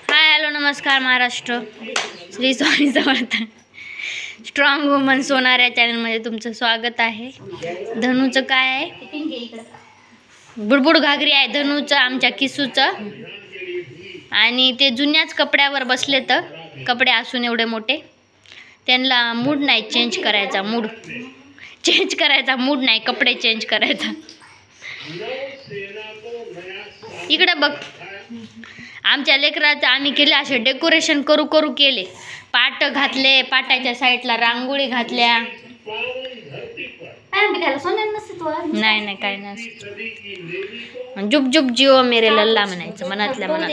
Hi hello नमस्कार Maharashtra. Shri Swami Samarth. Strong woman सोनार या चॅनलमध्ये तुमचं स्वागत आहे. धनूचं काय आहे? बुडबुड घागरी आहे धनूचं, आमच्या किसूचं. आणि ते जुन्याच कपड्यावर बसले तर कपडे असून एवढे मोठे त्यांना मूड नाही चेंज करायचा. मूड नाही, कपडे चेंज करायचा. इकडं बघ, आमच्या लेकराचं आम्ही केले असे डेकोरेशन करू केले. पाट घातले, पाटाच्या साईडला रांगोळी घातल्या. नाही नाही काय नाही. जुब जुब जिओ मेरे लल्ला म्हणायचं मनातल्या मनात.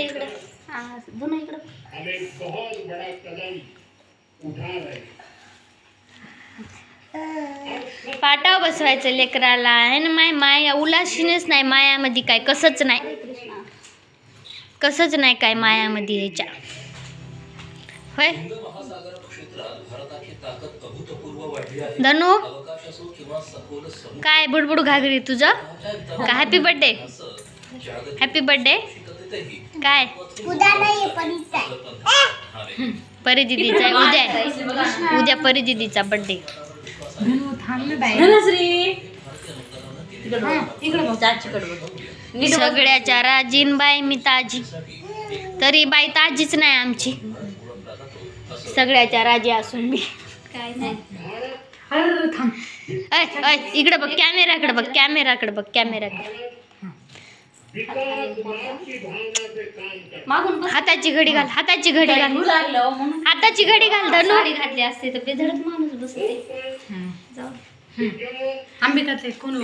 पाटाव बसवायचं लेकराला आहे ना. माया उलाशीनेच नाही, मायामध्ये काय कसंच नाही काय मायामध्ये ह्याच्या होय. धनू काय बुडबुड घागरी तुझं का? Happy birthday, happy birthday. काय परी दिदीचा उद्या परी दिदीचा बर्थडे. सगळ्याच्या राजीन बाई मी ताजी, तरी बाई ताजीच नाही आमची. सगळ्याच्या राजी असून मी काय नाही. इकडे बघ कॅमेराकडे बघ, कॅमेराकडे बघ, कॅमेराकडे. हाताची घडी घाल, हाताची घडी घाल, हाताची घडी घाल. धनू घातली असते तर बेधडक माणूस बसते. अंबिकाचे कोण